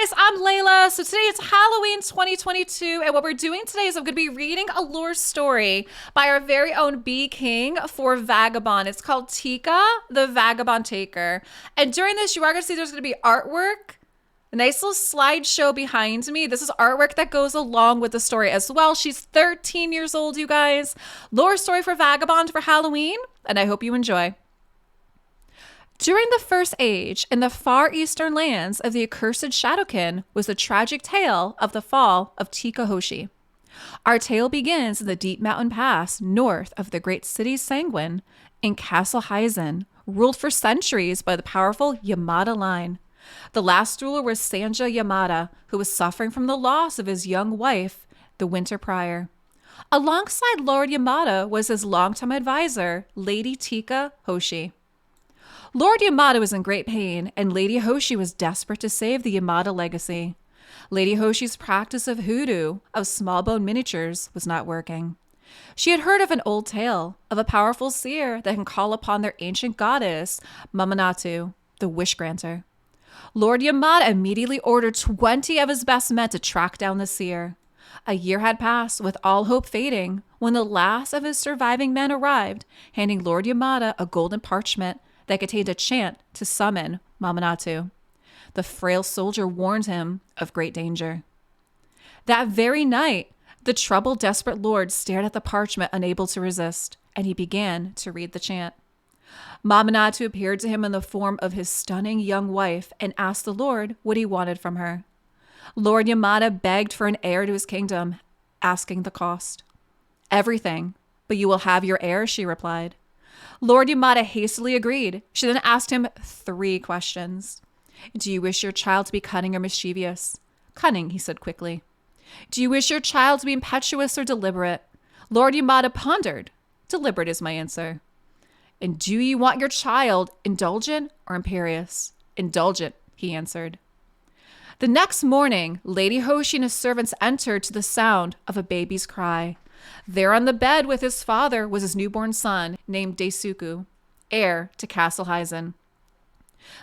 guys, I'm Leila. So today it's Halloween 2022, and what we're doing today is I'm going to be reading a lore story by our very own Bee King for Vagabond. It's called Tika the Vagabond Taker. And during this, you are going to see there's going to be artwork, a nice little slideshow behind me. This is artwork that goes along with the story as well. She's 13 years old, you guys. Lore story for Vagabond for Halloween, and I hope you enjoy. During the First Age, in the far eastern lands of the accursed Shadowkin, was the tragic tale of the fall of Tika Hoshi. Our tale begins in the deep mountain pass north of the great city Sanguine in Castle Hyzen, ruled for centuries by the powerful Yamada line. The last ruler was Sanja Yamada, who was suffering from the loss of his young wife the winter prior. Alongside Lord Yamada was his longtime advisor, Lady Tika Hoshi. Lord Yamada was in great pain, and Lady Hoshi was desperate to save the Yamada legacy. Lady Hoshi's practice of hoodoo, of small bone miniatures, was not working. She had heard of an old tale of a powerful seer that can call upon their ancient goddess, Mamanatsu, the wish granter. Lord Yamada immediately ordered 20 of his best men to track down the seer. A year had passed, with all hope fading, when the last of his surviving men arrived, handing Lord Yamada a golden parchment that contained a chant to summon Mamanatsu. The frail soldier warned him of great danger. That very night, the troubled, desperate lord stared at the parchment, unable to resist, and he began to read the chant. Mamanatsu appeared to him in the form of his stunning young wife and asked the lord what he wanted from her. Lord Yamada begged for an heir to his kingdom, asking the cost. "Everything, but you will have your heir," she replied. Lord Yamada hastily agreed. She then asked him 3 questions. "Do you wish your child to be cunning or mischievous?" "Cunning," he said quickly. "Do you wish your child to be impetuous or deliberate?" Lord Yamada pondered. "Deliberate is my answer." "And do you want your child indulgent or imperious?" "Indulgent," he answered. The next morning, Lady Hoshi and his servants entered to the sound of a baby's cry. There on the bed with his father was his newborn son, named Daisuku, heir to Castle Hyzen.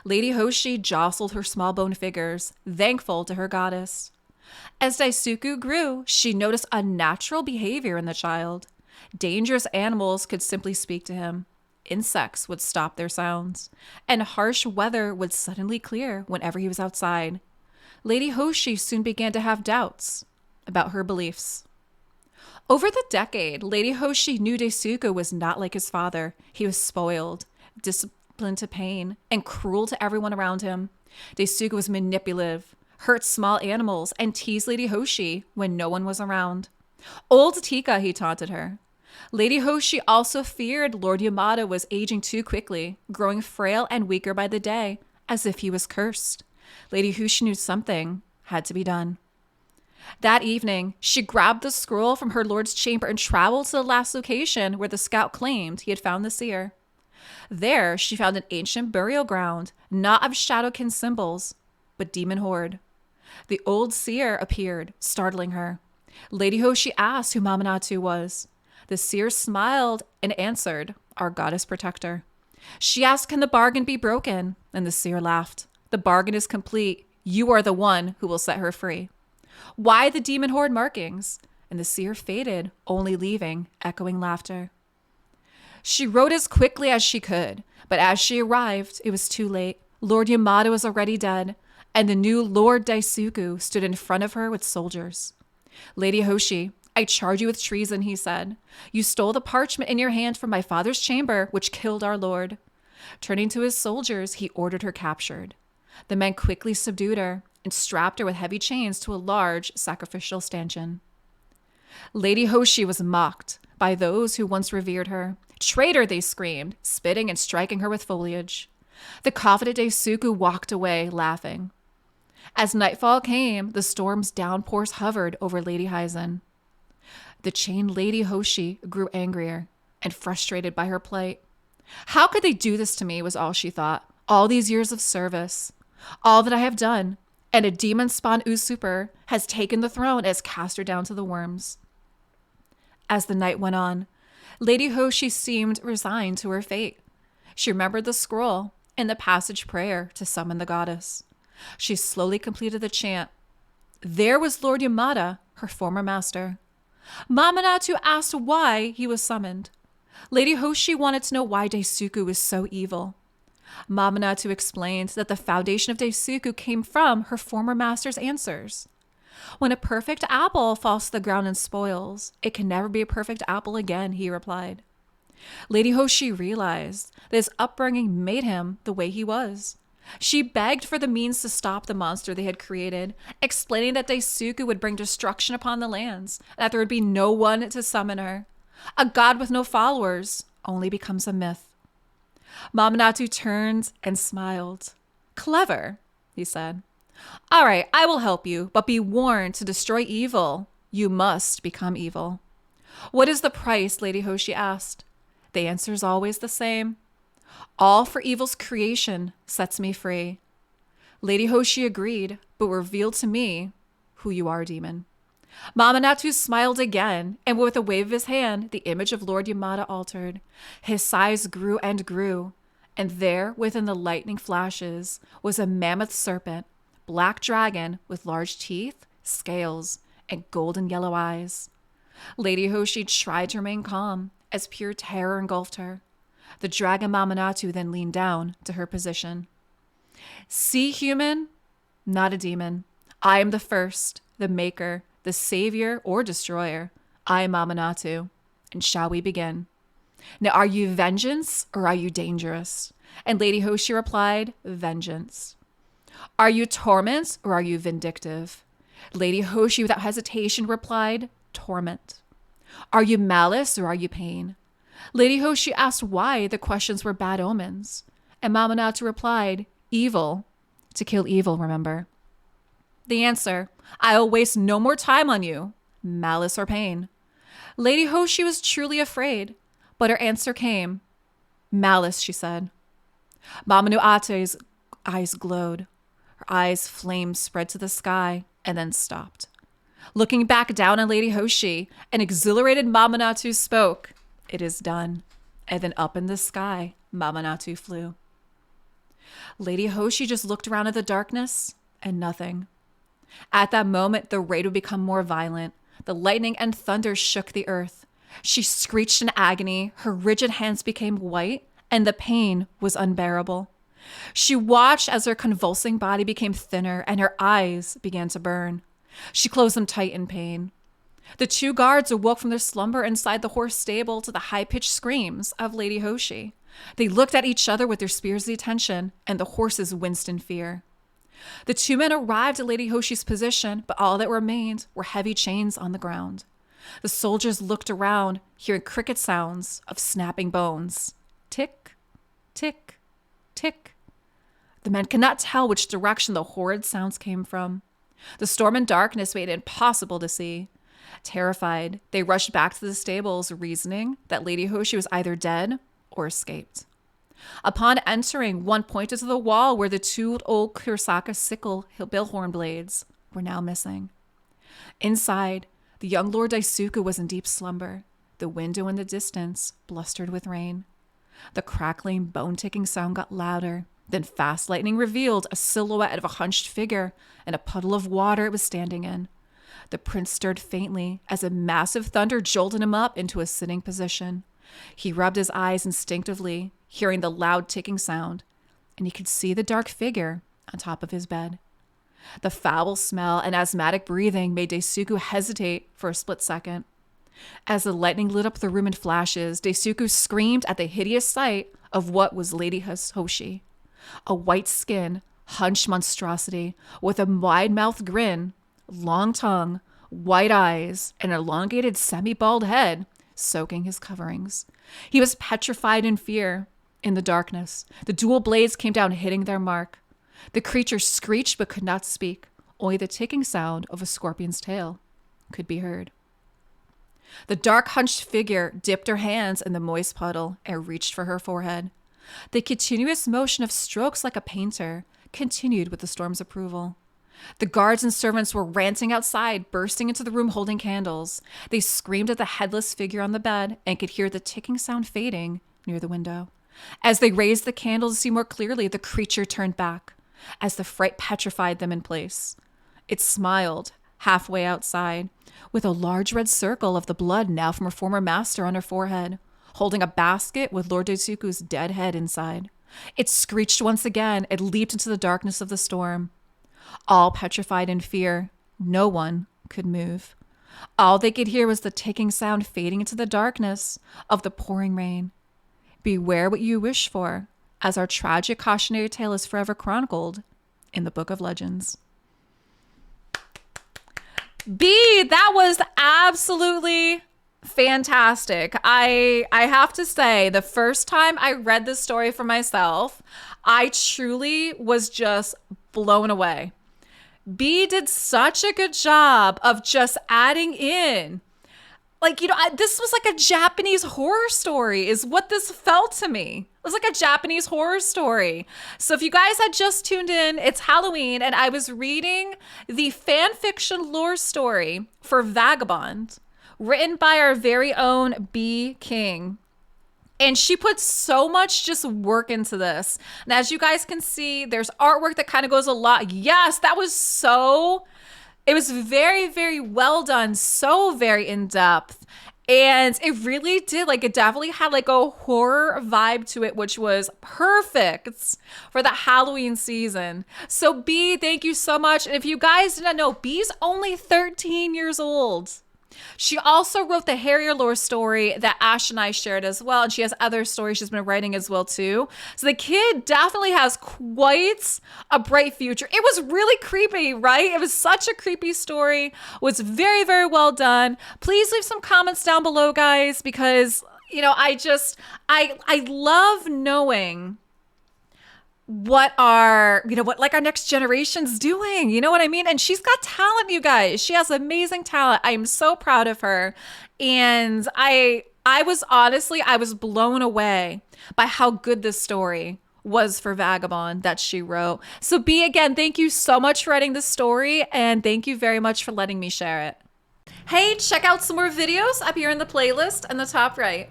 Lady Hoshi jostled her small bone figures, thankful to her goddess. As Daisuku grew, she noticed unnatural behavior in the child. Dangerous animals could simply speak to him. Insects would stop their sounds, and harsh weather would suddenly clear whenever he was outside. Lady Hoshi soon began to have doubts about her beliefs. Over the decade, Lady Hoshi knew Daisuku was not like his father. He was spoiled, disciplined to pain, and cruel to everyone around him. Daisuku was manipulative, hurt small animals, and teased Lady Hoshi when no one was around. "Old Tika," he taunted her. Lady Hoshi also feared Lord Yamada was aging too quickly, growing frail and weaker by the day, as if he was cursed. Lady Hoshi knew something had to be done. That evening, she grabbed the scroll from her lord's chamber and traveled to the last location where the scout claimed he had found the seer. There, she found an ancient burial ground, not of Shadowkin symbols, but demon horde. The old seer appeared, startling her. Lady Hoshi asked who Mamanatsu was. The seer smiled and answered, "Our goddess protector." She asked, "Can the bargain be broken?" And the seer laughed. "The bargain is complete. You are the one who will set her free." "Why the demon horde markings?" And the seer faded, only leaving echoing laughter. She rode as quickly as she could, but as she arrived, it was too late. Lord Yamada was already dead, and the new Lord Daisuku stood in front of her with soldiers. "Lady Hoshi, I charge you with treason," he said. "You stole the parchment in your hand from my father's chamber, which killed our lord." Turning to his soldiers, he ordered her captured. The men quickly subdued her and strapped her with heavy chains to a large sacrificial stanchion. Lady Hoshi was mocked by those who once revered her. "Traitor," they screamed, spitting and striking her with foliage. The confident Daisuku walked away, laughing. As nightfall came, the storm's downpours hovered over Lady Hyzen. The chained Lady Hoshi grew angrier and frustrated by her plight. "How could they do this to me?" was all she thought. "All these years of service, all that I have done, and a demon-spawned usurper has taken the throne and has cast her down to the worms." As the night went on, Lady Hoshi seemed resigned to her fate. She remembered the scroll and the passage prayer to summon the goddess. She slowly completed the chant. There was Lord Yamada, her former master. Mamanatsu asked why he was summoned. Lady Hoshi wanted to know why Daisuku was so evil. Mamanatsu explained that the foundation of Daisuku came from her former master's answers. When a perfect apple falls to the ground and spoils, it can never be a perfect apple again, he replied. Lady Hoshi realized that his upbringing made him the way he was. She begged for the means to stop the monster they had created, explaining that Daisuku would bring destruction upon the lands, and that there would be no one to summon her. A god with no followers only becomes a myth. Mamanatsu turned and smiled. Clever, he said. All right, I will help you, but be warned, to destroy evil, you must become evil. What is the price? Lady Hoshi asked. The answer is always the same. All for evil's creation sets me free. Lady Hoshi agreed, but revealed to me who you are, demon. Mamanatsu smiled again, and with a wave of his hand, the image of Lord Yamada altered. His size grew and grew, and there, within the lightning flashes, was a mammoth serpent, black dragon with large teeth, scales, and golden yellow eyes. Lady Hoshi tried to remain calm, as pure terror engulfed her. The dragon Mamanatsu then leaned down to her position. See, human? Not a demon. I am the first, the maker, the savior or destroyer. I am Mamanatsu. And shall we begin? Now, are you vengeance or are you dangerous? And Lady Hoshi replied, vengeance. Are you torment or are you vindictive? Lady Hoshi, without hesitation, replied, torment. Are you malice or are you pain? Lady Hoshi asked why the questions were bad omens. And Mamanatsu replied, evil. To kill evil, remember. The answer, I will waste no more time on you. Malice or pain. Lady Hoshi was truly afraid, but her answer came. Malice, she said. Mamanatsu's eyes glowed. Her eyes' flames spread to the sky and then stopped. Looking back down on Lady Hoshi, an exhilarated Mamanatsu spoke. It is done. And then up in the sky, Mamanatsu flew. Lady Hoshi just looked around at the darkness and nothing. At that moment, the raid would become more violent. The lightning and thunder shook the earth. She screeched in agony. Her rigid hands became white, and the pain was unbearable. She watched as her convulsing body became thinner and her eyes began to burn. She closed them tight in pain. The two guards awoke from their slumber inside the horse stable to the high-pitched screams of Lady Hoshi. They looked at each other with their spears at attention, and the horses winced in fear. The two men arrived at Lady Hoshi's position, but all that remained were heavy chains on the ground. The soldiers looked around, hearing cricket sounds of snapping bones. Tick, tick, tick. The men could not tell which direction the horrid sounds came from. The storm and darkness made it impossible to see. Terrified, they rushed back to the stables, reasoning that Lady Hoshi was either dead or escaped. Upon entering, one pointed to the wall where the two old Kurosaka sickle billhorn blades were now missing. Inside, the young Lord Daisuku was in deep slumber. The window in the distance blustered with rain. The crackling, bone-ticking sound got louder. Then fast lightning revealed a silhouette of a hunched figure and a puddle of water it was standing in. The prince stirred faintly as a massive thunder jolted him up into a sitting position. He rubbed his eyes instinctively, hearing the loud ticking sound, and he could see the dark figure on top of his bed. The foul smell and asthmatic breathing made Daisuku hesitate for a split second. As the lightning lit up the room in flashes, Daisuku screamed at the hideous sight of what was Lady Hoshi. A white skin, hunched monstrosity with a wide-mouthed grin, long tongue, white eyes, and an elongated semi-bald head soaking his coverings. He was petrified in fear. In the darkness, the dual blades came down, hitting their mark. The creature screeched but could not speak. Only the ticking sound of a scorpion's tail could be heard. The dark, hunched figure dipped her hands in the moist puddle and reached for her forehead. The continuous motion of strokes like a painter continued with the storm's approval. The guards and servants were ranting outside, bursting into the room holding candles. They screamed at the headless figure on the bed and could hear the ticking sound fading near the window. As they raised the candles to see more clearly, the creature turned back. as the fright petrified them in place. It smiled halfway outside, with a large red circle of the blood now from her former master on her forehead, holding a basket with Lord Daisuku's dead head inside. It screeched once again and leaped into the darkness of the storm. All petrified in fear, no one could move. All they could hear was the ticking sound fading into the darkness of the pouring rain. Beware what you wish for, as our tragic cautionary tale is forever chronicled in the Book of Legends. B, that was absolutely fantastic. I have to say, the first time I read this story for myself, I truly was just blown away. B did such a good job of just adding in, like, you know, this was like a Japanese horror story is what this felt to me. It was like a Japanese horror story. So if you guys had just tuned in, it's Halloween and I was reading the fan fiction lore story for Vagabond, written by our very own B King. And she put so much just work into this. And as you guys can see, there's artwork that kind of goes a lot. Yes, that was so... It was very, very well done. So very in-depth. And it really did, like, it definitely had like a horror vibe to it, which was perfect for the Halloween season. So B, thank you so much. And if you guys didn't know, B's only 13 years old. She also wrote the Harrier lore story that Ash and I shared as well. And she has other stories she's been writing as well too. So the kid definitely has quite a bright future. It was really creepy, right? It was such a creepy story. It was very, very well done. Please leave some comments down below, guys, because, you know, I love knowing what our next generation's doing. You know what I mean? And she's got talent, you guys. She has amazing talent. I am so proud of her. And I was blown away by how good this story was for Vagabond that she wrote. So B, again, thank you so much for writing this story. And thank you very much for letting me share it. Hey, check out some more videos up here in the playlist in the top right.